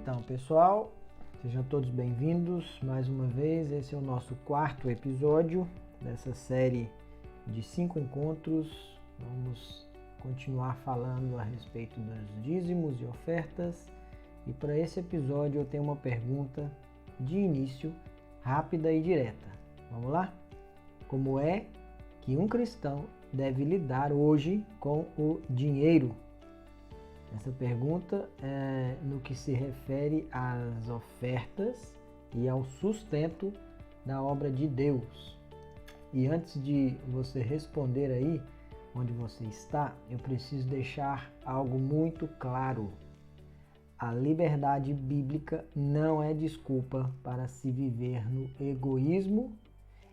Então, pessoal, sejam todos bem-vindos mais uma vez. Esse é o nosso quarto episódio dessa série de 5 encontros. Vamos continuar falando a respeito dos dízimos e ofertas. E para esse episódio eu tenho uma pergunta de início, rápida e direta. Vamos lá? Como é que um cristão deve lidar hoje com o dinheiro? Essa pergunta é no que se refere às ofertas e ao sustento da obra de Deus. E antes de você responder aí, onde você está, eu preciso deixar algo muito claro. A liberdade bíblica não é desculpa para se viver no egoísmo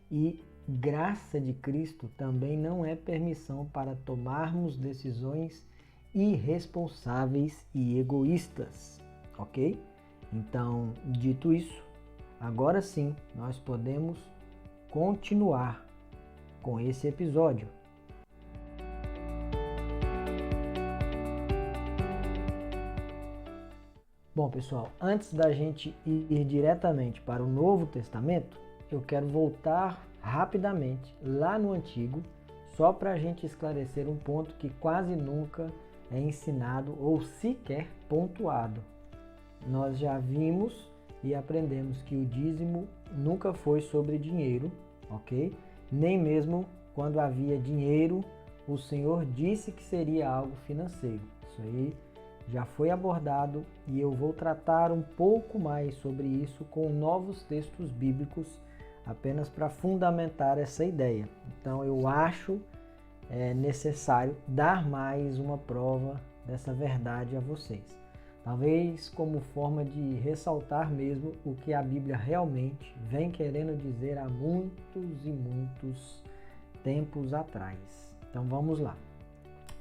e graça de Cristo também não é permissão para tomarmos decisões irresponsáveis e egoístas, ok? Então, dito isso, agora sim nós podemos continuar com esse episódio. Bom, pessoal, antes da gente ir diretamente para o Novo Testamento, eu quero voltar rapidamente lá no Antigo, só para a gente esclarecer um ponto que quase nunca é ensinado ou sequer pontuado. Nós já vimos e aprendemos que o dízimo nunca foi sobre dinheiro, ok? Nem mesmo quando havia dinheiro, o Senhor disse que seria algo financeiro. Isso aí já foi abordado e eu vou tratar um pouco mais sobre isso com novos textos bíblicos, apenas para fundamentar essa ideia. Então eu acho necessário dar mais uma prova dessa verdade a vocês. Talvez como forma de ressaltar mesmo o que a Bíblia realmente vem querendo dizer há muitos e muitos tempos atrás. Então vamos lá.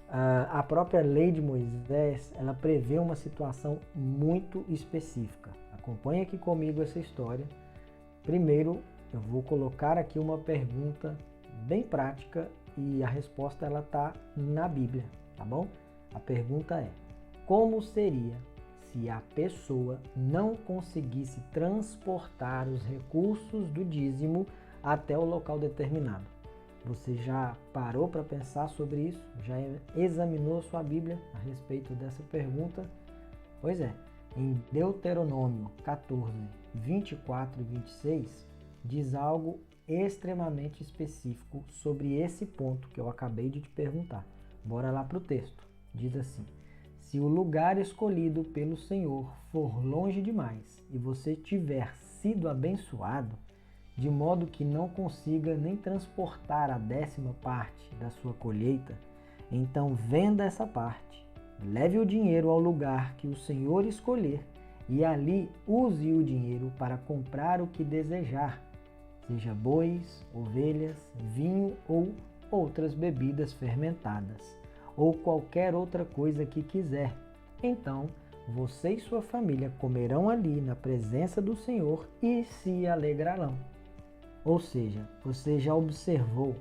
A própria lei de Moisés, ela prevê uma situação muito específica. Acompanhe aqui comigo essa história. Primeiro, eu vou colocar aqui uma pergunta bem prática e a resposta ela está na Bíblia, tá bom? A pergunta é: como seria se a pessoa não conseguisse transportar os recursos do dízimo até o local determinado? Você já parou para pensar sobre isso? Já examinou sua Bíblia a respeito dessa pergunta? Pois é, em Deuteronômio 14, 24 e 26, diz algo extremamente específico sobre esse ponto que eu acabei de te perguntar. Bora lá para o texto. Diz assim: se o lugar escolhido pelo Senhor for longe demais e você tiver sido abençoado, de modo que não consiga nem transportar a 10ª parte da sua colheita, então venda essa parte, leve o dinheiro ao lugar que o Senhor escolher e ali use o dinheiro para comprar o que desejar, seja bois, ovelhas, vinho ou outras bebidas fermentadas, ou qualquer outra coisa que quiser. Então, você e sua família comerão ali na presença do Senhor e se alegrarão. Ou seja, você já observou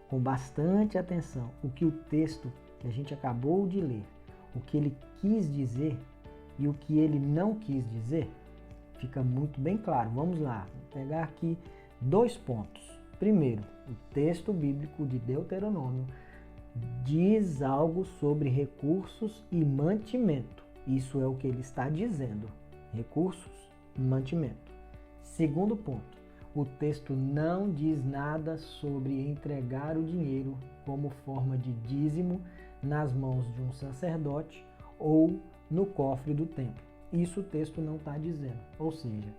com bastante atenção o que o texto que a gente acabou de ler, o que ele quis dizer e o que ele não quis dizer? Fica muito bem claro. Vamos lá, vou pegar aqui 2 pontos. Primeiro, o texto bíblico de Deuteronômio diz algo sobre recursos e mantimento. Isso é o que ele está dizendo. Recursos e mantimento. Segundo ponto, o texto não diz nada sobre entregar o dinheiro como forma de dízimo nas mãos de um sacerdote ou no cofre do templo. Isso o texto não está dizendo. Ou seja,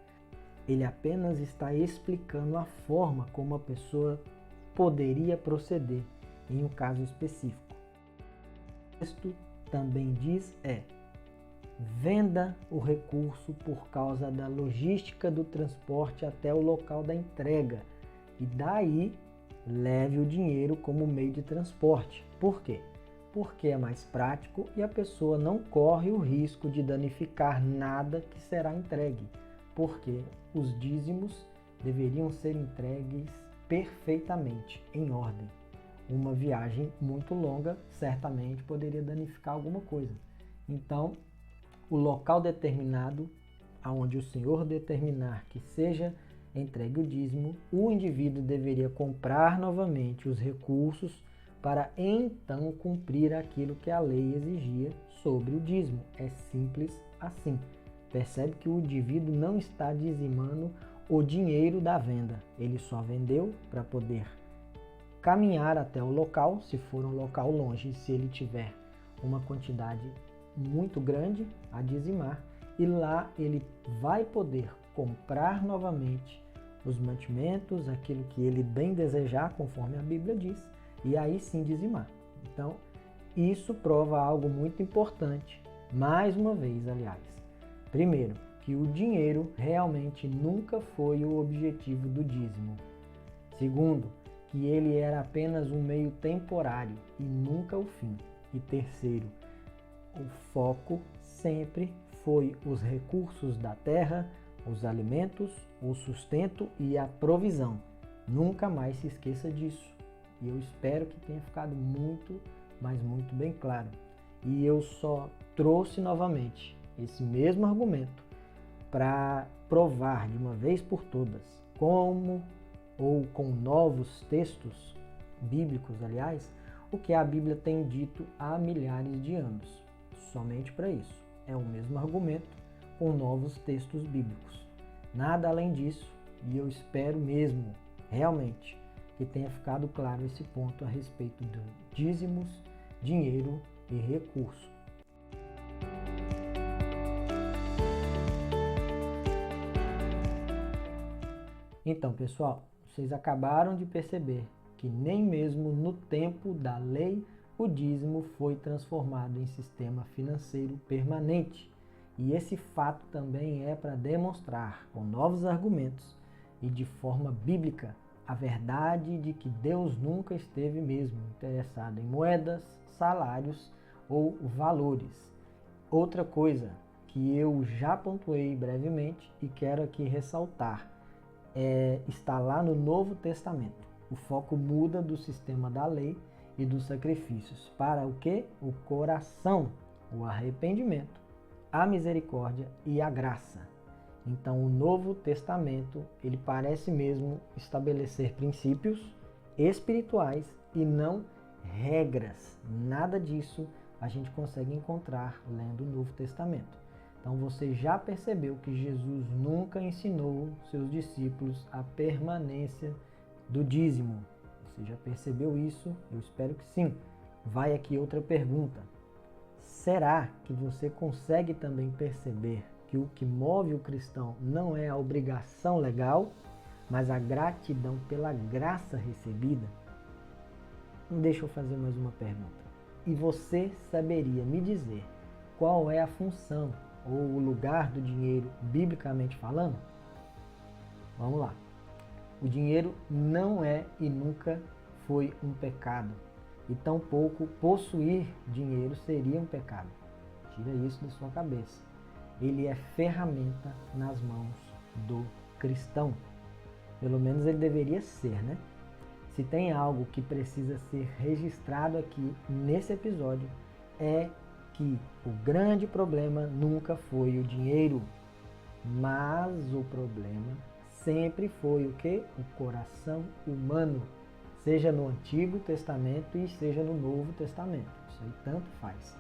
ele apenas está explicando a forma como a pessoa poderia proceder em um caso específico. O texto também diz venda o recurso por causa da logística do transporte até o local da entrega e daí leve o dinheiro como meio de transporte. Por quê? Porque é mais prático e a pessoa não corre o risco de danificar nada que será entregue, porque os dízimos deveriam ser entregues perfeitamente, em ordem. Uma viagem muito longa certamente poderia danificar alguma coisa. Então, o local determinado aonde o Senhor determinar que seja entregue o dízimo, o indivíduo deveria comprar novamente os recursos para então cumprir aquilo que a lei exigia sobre o dízimo. É simples assim. Percebe que o indivíduo não está dizimando o dinheiro da venda. Ele só vendeu para poder caminhar até o local, se for um local longe, se ele tiver uma quantidade muito grande a dizimar, e lá ele vai poder comprar novamente os mantimentos, aquilo que ele bem desejar, conforme a Bíblia diz, e aí sim dizimar. Então, isso prova algo muito importante, mais uma vez, aliás. Primeiro, que o dinheiro realmente nunca foi o objetivo do dízimo. Segundo, que ele era apenas um meio temporário e nunca o fim. E terceiro, o foco sempre foi os recursos da terra, os alimentos, o sustento e a provisão. Nunca mais se esqueça disso. E eu espero que tenha ficado muito, mas muito bem claro. E eu só trouxe novamente esse mesmo argumento para provar de uma vez por todas como, ou com novos textos bíblicos, aliás, o que a Bíblia tem dito há milhares de anos. Somente para isso. É o mesmo argumento com novos textos bíblicos. Nada além disso, e eu espero mesmo, realmente, que tenha ficado claro esse ponto a respeito de dízimos, dinheiro e recurso. Então, pessoal, vocês acabaram de perceber que nem mesmo no tempo da lei o dízimo foi transformado em sistema financeiro permanente. E esse fato também é para demonstrar, com novos argumentos e de forma bíblica, a verdade de que Deus nunca esteve mesmo interessado em moedas, salários ou valores. Outra coisa que eu já pontuei brevemente e quero aqui ressaltar está lá no Novo Testamento. O foco muda do sistema da lei e dos sacrifícios para o que? O coração, o arrependimento, a misericórdia e a graça. Então, o Novo Testamento, ele parece mesmo estabelecer princípios espirituais e não regras. Nada disso a gente consegue encontrar lendo o Novo Testamento. Então, você já percebeu que Jesus nunca ensinou seus discípulos a permanência do dízimo. Você já percebeu isso? Eu espero que sim. Vai aqui outra pergunta. Será que você consegue também perceber que o que move o cristão não é a obrigação legal, mas a gratidão pela graça recebida? Deixa eu fazer mais uma pergunta. E você saberia me dizer qual é a função ou o lugar do dinheiro biblicamente falando? Vamos lá. O dinheiro não é e nunca foi um pecado. E tampouco possuir dinheiro seria um pecado. Tira isso da sua cabeça. Ele é ferramenta nas mãos do cristão. Pelo menos ele deveria ser, né? Se tem algo que precisa ser registrado aqui nesse episódio, é que o grande problema nunca foi o dinheiro, mas o problema sempre foi o que? O coração humano, seja no Antigo Testamento e seja no Novo Testamento. Isso aí tanto faz.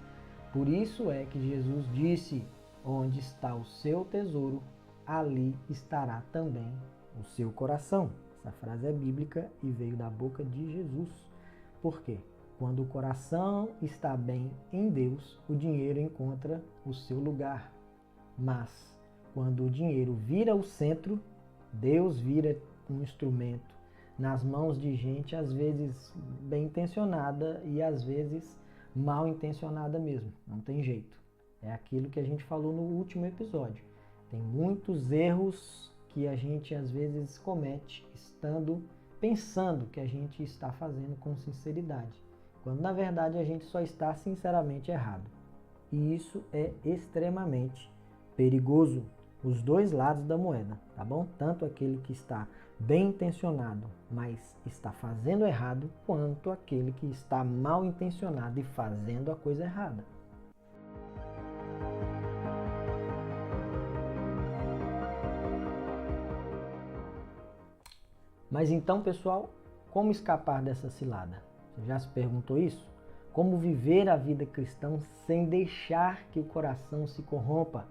Por isso é que Jesus disse: onde está o seu tesouro, ali estará também o seu coração. Essa frase é bíblica e veio da boca de Jesus. Por quê? Quando o coração está bem em Deus, o dinheiro encontra o seu lugar. Mas quando o dinheiro vira o centro, Deus vira um instrumento nas mãos de gente, às vezes bem intencionada e às vezes mal intencionada mesmo. Não tem jeito. É aquilo que a gente falou no último episódio. Tem muitos erros que a gente às vezes comete pensando que a gente está fazendo com sinceridade, quando na verdade a gente só está sinceramente errado. E isso é extremamente perigoso. Os dois lados da moeda, tá bom? Tanto aquele que está bem intencionado, mas está fazendo errado, quanto aquele que está mal intencionado e fazendo a coisa errada. Mas então, pessoal, como escapar dessa cilada? Você já se perguntou isso? Como viver a vida cristã sem deixar que o coração se corrompa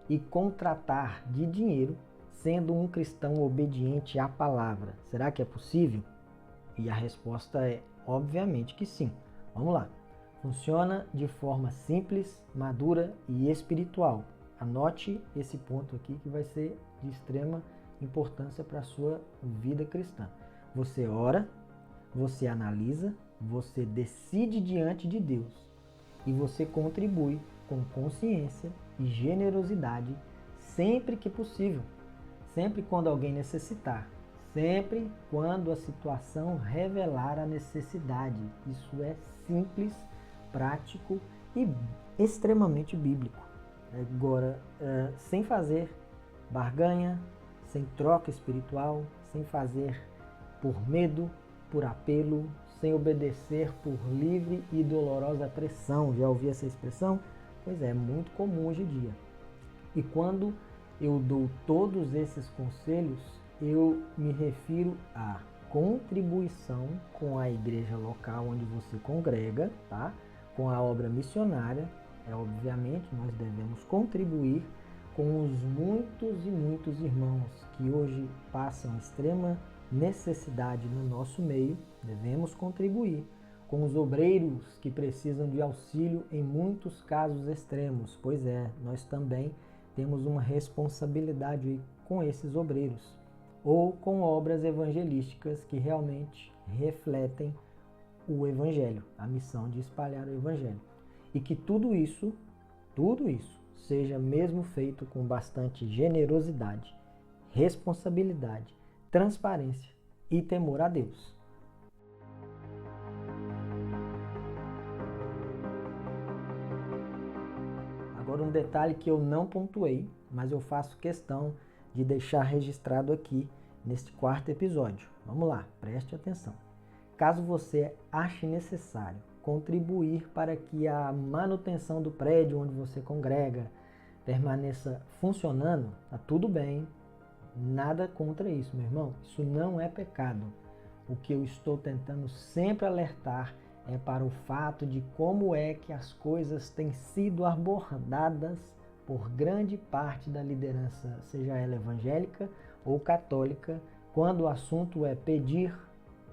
e contratar de dinheiro sendo um cristão obediente à palavra? Será que é possível? E a resposta é obviamente que sim. Vamos lá. Funciona de forma simples, madura e espiritual. Anote esse ponto aqui que vai ser de extrema importância para a sua vida cristã. Você ora, você analisa, você decide diante de Deus e você contribui com consciência e generosidade sempre que possível, sempre quando alguém necessitar, sempre quando a situação revelar a necessidade. Isso é simples, prático e extremamente bíblico. Agora, sem fazer barganha, sem troca espiritual, sem fazer por medo, por apelo, sem obedecer por livre e dolorosa pressão. Já ouvi essa expressão? Pois é muito comum hoje em dia. E quando eu dou todos esses conselhos, eu me refiro à contribuição com a igreja local onde você congrega, tá? Com a obra missionária. Obviamente, nós devemos contribuir com os muitos e muitos irmãos que hoje passam extrema necessidade no nosso meio. Devemos contribuir com os obreiros que precisam de auxílio em muitos casos extremos. Pois é, nós também temos uma responsabilidade com esses obreiros, ou com obras evangelísticas que realmente refletem o Evangelho, a missão de espalhar o Evangelho. E que tudo isso seja mesmo feito com bastante generosidade, responsabilidade, transparência e temor a Deus. Agora um detalhe que eu não pontuei, mas eu faço questão de deixar registrado aqui neste quarto episódio. Vamos lá, preste atenção. Caso você ache necessário contribuir para que a manutenção do prédio onde você congrega permaneça funcionando, tá tudo bem, nada contra isso, meu irmão. Isso não é pecado. O que eu estou tentando sempre alertar é para o fato de como é que as coisas têm sido abordadas por grande parte da liderança, seja ela evangélica ou católica, quando o assunto é pedir,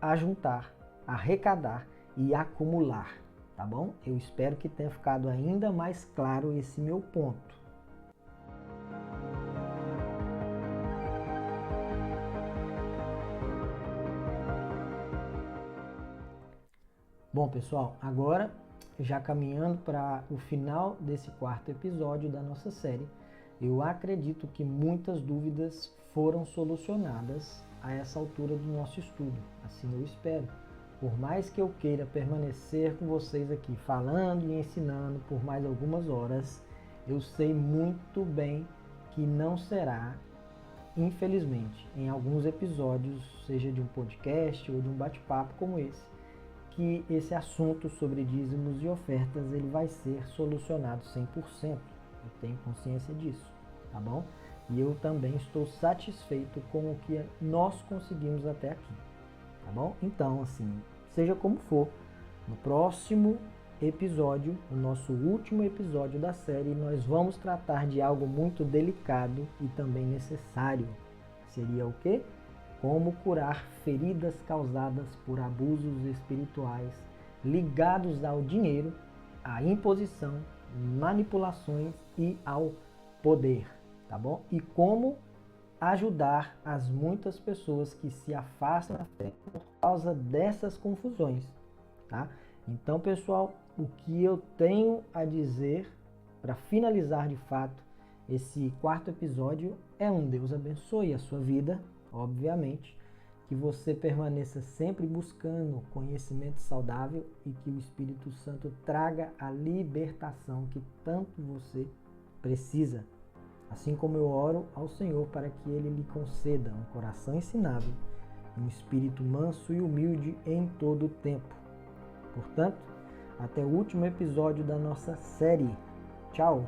ajuntar, arrecadar e acumular, tá bom? Eu espero que tenha ficado ainda mais claro esse meu ponto. Bom, pessoal, agora já caminhando para o final desse quarto episódio da nossa série, eu acredito que muitas dúvidas foram solucionadas a essa altura do nosso estudo. Assim eu espero. Por mais que eu queira permanecer com vocês aqui falando e ensinando por mais algumas horas, eu sei muito bem que não será, infelizmente, em alguns episódios, seja de um podcast ou de um bate-papo como esse, que esse assunto sobre dízimos e ofertas ele vai ser solucionado 100%. Eu tenho consciência disso, tá bom? E eu também estou satisfeito com o que nós conseguimos até aqui, tá bom? Então, assim, seja como for, no próximo episódio, no nosso último episódio da série, nós vamos tratar de algo muito delicado e também necessário. Seria o quê? Como curar feridas causadas por abusos espirituais ligados ao dinheiro, à imposição, manipulações e ao poder, tá bom? E como ajudar as muitas pessoas que se afastam da fé por causa dessas confusões, tá? Então, pessoal, o que eu tenho a dizer para finalizar de fato esse quarto episódio é Deus abençoe a sua vida. Obviamente, que você permaneça sempre buscando conhecimento saudável e que o Espírito Santo traga a libertação que tanto você precisa. Assim como eu oro ao Senhor para que Ele lhe conceda um coração ensinável, um espírito manso e humilde em todo o tempo. Portanto, até o último episódio da nossa série. Tchau!